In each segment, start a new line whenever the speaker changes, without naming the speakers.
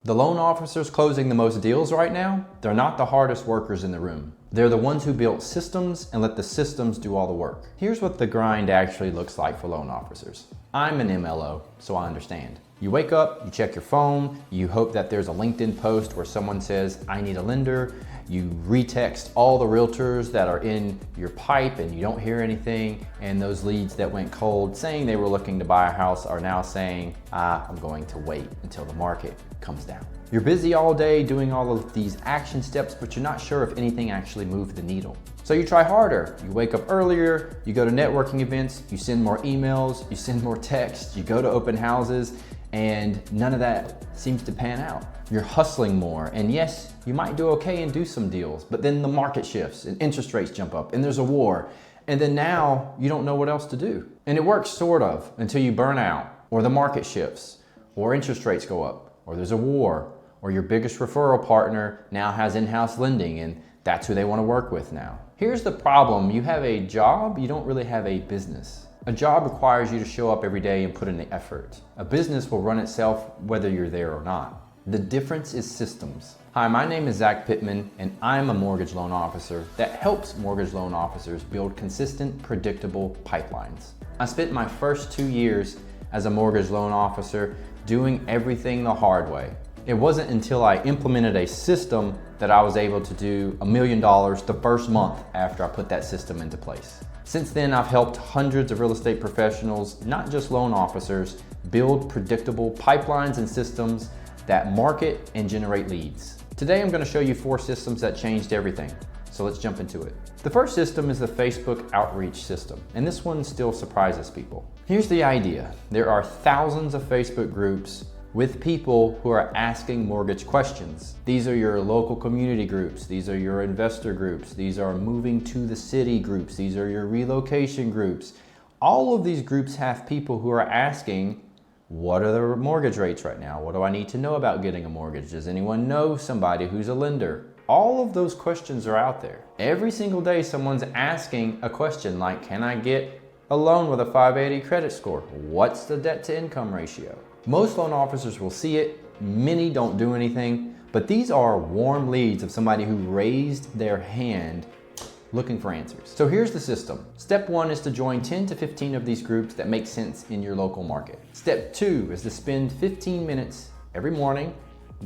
The loan officers closing the most deals right now, they're not the hardest workers in the room. They're the ones who built systems and let the systems do all the work. Here's what the grind actually looks like for loan officers. I'm an MLO, so I understand. You wake up, you check your phone, you hope that there's a LinkedIn post where someone says, I need a lender. You retext all the realtors that are in your pipe and you don't hear anything. And those leads that went cold saying they were looking to buy a house are now saying, I'm going to wait until the market comes down. You're busy all day doing all of these action steps, but you're not sure if anything actually moved the needle. So you try harder. You wake up earlier, you go to networking events, you send more emails, you send more texts, you go to open houses, and none of that seems to pan out. You're hustling more, and yes, you might do okay and do some deals, but then the market shifts and interest rates jump up and there's a war, and then now you don't know what else to do. And it works sort of until you burn out, or the market shifts, or interest rates go up, or there's a war, or your biggest referral partner now has in-house lending and that's who they want to work with now. Here's the problem. You have a job, you don't really have a business. A job requires you to show up every day and put in the effort. A business will run itself whether you're there or not. The difference is systems. Hi, my name is Zach Pittman, and I'm a mortgage loan officer that helps mortgage loan officers build consistent, predictable pipelines. I spent my first 2 years as a mortgage loan officer doing everything the hard way. It wasn't until I implemented a system that I was able to do $1 million the first month after I put that system into place. Since then, I've helped hundreds of real estate professionals, not just loan officers, build predictable pipelines and systems that market and generate leads. Today, I'm going to show you 4 systems that changed everything. So let's jump into it. The first system is the Facebook outreach system, and this one still surprises people. Here's the idea. There are thousands of Facebook groups with people who are asking mortgage questions. These are your local community groups. These are your investor groups. These are moving to the city groups. These are your relocation groups. All of these groups have people who are asking, what are the mortgage rates right now? What do I need to know about getting a mortgage? Does anyone know somebody who's a lender? All of those questions are out there. Every single day someone's asking a question like, can I get a loan with a 580 credit score? What's the debt to income ratio? Most loan officers will see it, many don't do anything, but these are warm leads of somebody who raised their hand looking for answers. So here's the system. Step 1 is to join 10 to 15 of these groups that make sense in your local market. Step 2 is to spend 15 minutes every morning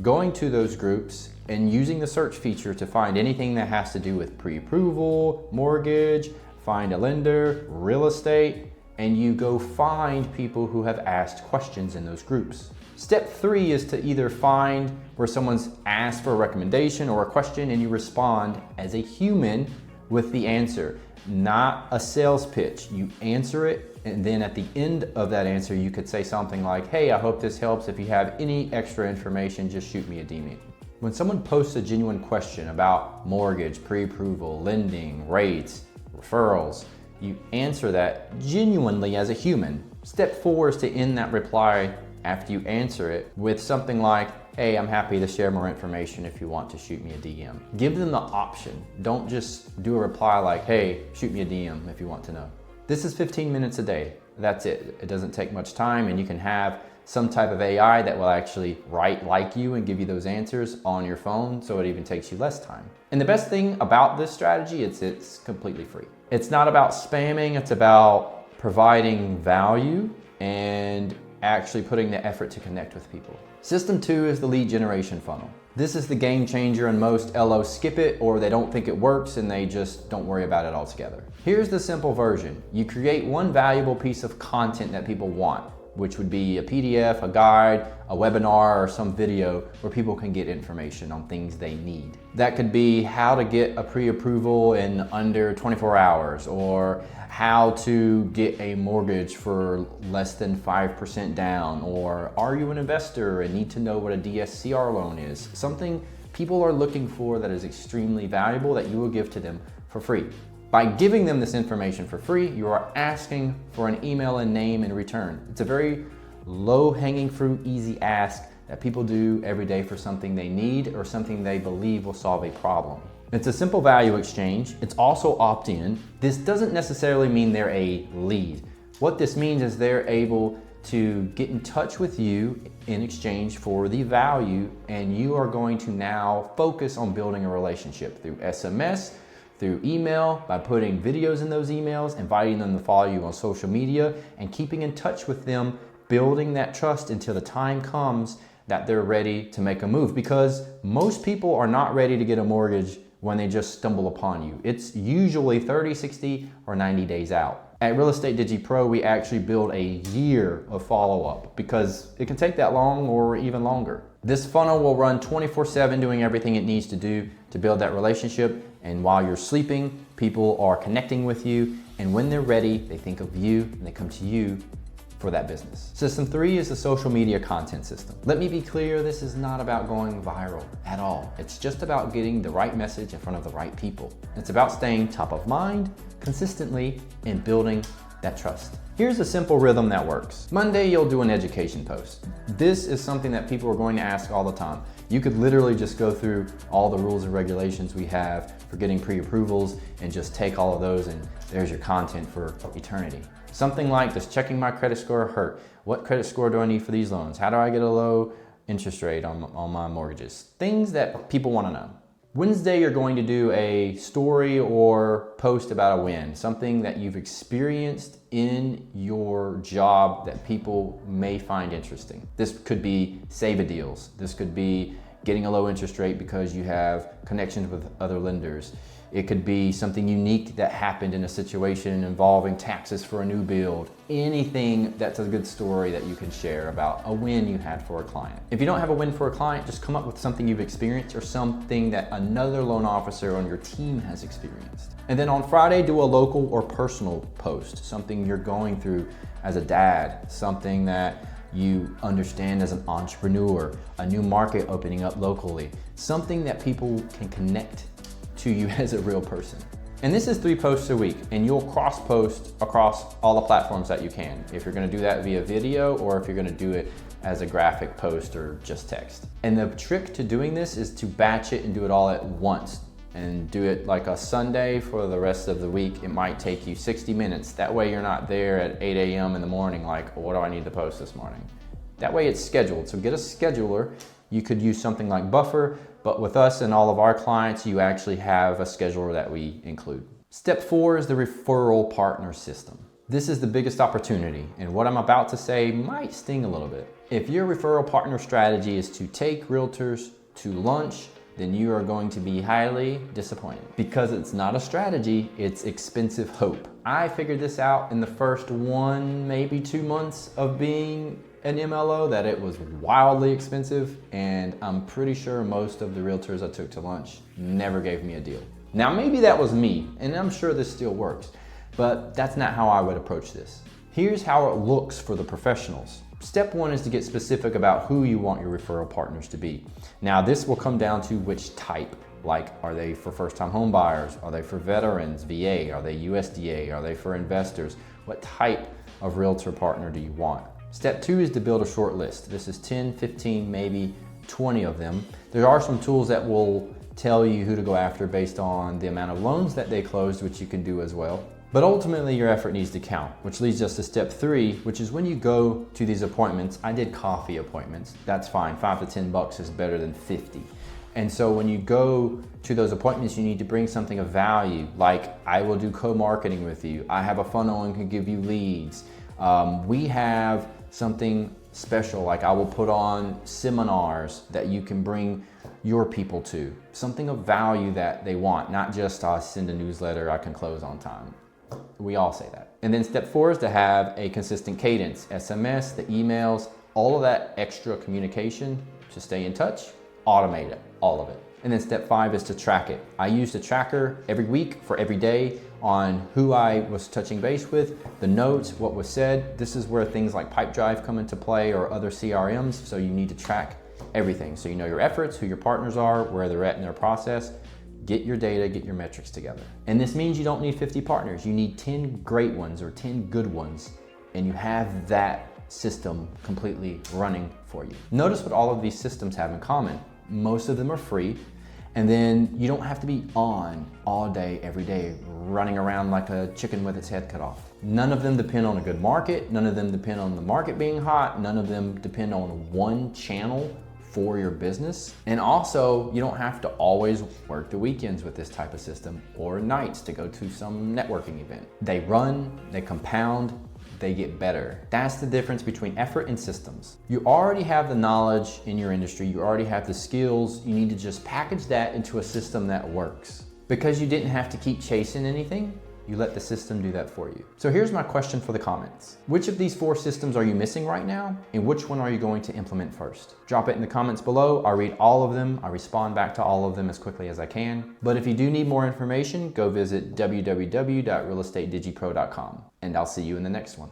going to those groups and using the search feature to find anything that has to do with pre-approval, mortgage, find a lender, real estate, and you go find people who have asked questions in those groups. Step 3 is to either find where someone's asked for a recommendation or a question and you respond as a human with the answer, not a sales pitch. You answer it, and then at the end of that answer, you could say something like, hey, I hope this helps. If you have any extra information, just shoot me a DM. When someone posts a genuine question about mortgage, pre-approval, lending, rates, referrals, you answer that genuinely as a human. Step 4 is to end that reply after you answer it with something like, hey, I'm happy to share more information if you want to shoot me a DM. Give them the option. Don't just do a reply like, hey, shoot me a DM if you want to know. This is 15 minutes a day. That's it. It doesn't take much time, and you can have some type of AI that will actually write like you and give you those answers on your phone, so it even takes you less time. And the best thing about this strategy is it's completely free. It's not about spamming, it's about providing value and actually putting the effort to connect with people. System 2 is the lead generation funnel. This is the game changer, and most LOs skip it or they don't think it works and they just don't worry about it altogether. Here's the simple version. You create one valuable piece of content that people want, which would be a PDF, a guide, a webinar, or some video where people can get information on things they need. That could be how to get a pre-approval in under 24 hours, or how to get a mortgage for less than 5% down, or are you an investor and need to know what a DSCR loan is? Something people are looking for that is extremely valuable that you will give to them for free. By giving them this information for free, you are asking for an email and name in return. It's a very low-hanging fruit, easy ask that people do every day for something they need or something they believe will solve a problem. It's a simple value exchange. It's also opt-in. This doesn't necessarily mean they're a lead. What this means is they're able to get in touch with you in exchange for the value, and you are going to now focus on building a relationship through SMS, through email, by putting videos in those emails, inviting them to follow you on social media, and keeping in touch with them, building that trust until the time comes that they're ready to make a move. Because most people are not ready to get a mortgage when they just stumble upon you. It's usually 30, 60, or 90 days out. At Real Estate Digi Pro, we actually build a year of follow-up because it can take that long or even longer. This funnel will run 24/7 doing everything it needs to do to build that relationship. And while you're sleeping, people are connecting with you. And when they're ready, they think of you and they come to you for that business. System 3 is the social media content system. Let me be clear, this is not about going viral at all. It's just about getting the right message in front of the right people. It's about staying top of mind consistently and building that trust. Here's a simple rhythm that works. Monday, you'll do an education post. This is something that people are going to ask all the time. You could literally just go through all the rules and regulations we have for getting pre-approvals and just take all of those and there's your content for eternity. Something like, does checking my credit score hurt? What credit score do I need for these loans? How do I get a low interest rate on my mortgages? Things that people want to know. Wednesday, you're going to do a story or post about a win, something that you've experienced in your job that people may find interesting. This could be save a deals. This could be getting a low interest rate because you have connections with other lenders. It could be something unique that happened in a situation involving taxes for a new build. Anything that's a good story that you can share about a win you had for a client. If you don't have a win for a client, just come up with something you've experienced or something that another loan officer on your team has experienced. And then on Friday, do a local or personal post, something you're going through as a dad, something that you understand as an entrepreneur, a new market opening up locally, something that people can connect to you as a real person. And this is 3 posts a week, and you'll cross post across all the platforms that you can. If you're gonna do that via video or if you're gonna do it as a graphic post or just text. And the trick to doing this is to batch it and do it all at once and do it like a Sunday for the rest of the week. It might take you 60 minutes. That way you're not there at 8 a.m. in the morning like, what do I need to post this morning? That way it's scheduled. So get a scheduler. You could use something like Buffer, but with us and all of our clients, you actually have a scheduler that we include. Step 4 is the referral partner system. This is the biggest opportunity, and what I'm about to say might sting a little bit. If your referral partner strategy is to take realtors to lunch, then you are going to be highly disappointed because it's not a strategy, it's expensive hope. I figured this out in the first 1, maybe 2 months of being an MLO, that it was wildly expensive, and I'm pretty sure most of the realtors I took to lunch never gave me a deal. Now maybe that was me, and I'm sure this still works, but that's not how I would approach this. Here's how it looks for the professionals. Step 1 is to get specific about who you want your referral partners to be. Now this will come down to which type. Like, are they for first-time home buyers? Are they for veterans, VA? Are they USDA? Are they for investors? What type of realtor partner do you want? Step 2 is to build a short list. This is 10, 15, maybe 20 of them. There are some tools that will tell you who to go after based on the amount of loans that they closed, which you can do as well. But ultimately your effort needs to count, which leads us to step 3, which is when you go to these appointments. I did coffee appointments. That's fine. $5 to $10 is better than 50. And so when you go to those appointments, you need to bring something of value, like I will do co-marketing with you. I have a funnel and can give you leads. We have something special, like I will put on seminars that you can bring your people to. Something of value that they want, not just I send a newsletter, I can close on time. We all say that. And then step 4 is to have a consistent cadence. SMS, the emails, all of that extra communication to stay in touch, automate it, all of it. And then step 5 is to track it. I used a tracker every week for every day on who I was touching base with, the notes, what was said. This is where things like Pipedrive come into play or other CRMs, so you need to track everything. So you know your efforts, who your partners are, where they're at in their process. Get your data, get your metrics together. And this means you don't need 50 partners. You need 10 great ones or 10 good ones, and you have that system completely running for you. Notice what all of these systems have in common. Most of them are free, And then you don't have to be on all day, every day, running around like a chicken with its head cut off. None of them depend on a good market. None of them depend on the market being hot. None of them depend on one channel for your business. And also, you don't have to always work the weekends with this type of system or nights to go to some networking event. They run, they compound, they get better. That's the difference between effort and systems. You already have the knowledge in your industry, you already have the skills, you need to just package that into a system that works. Because you didn't have to keep chasing anything, you let the system do that for you. So here's my question for the comments. Which of these 4 systems are you missing right now? And which one are you going to implement first? Drop it in the comments below. I read all of them. I respond back to all of them as quickly as I can. But if you do need more information, go visit www.realestatedigipro.com. And I'll see you in the next one.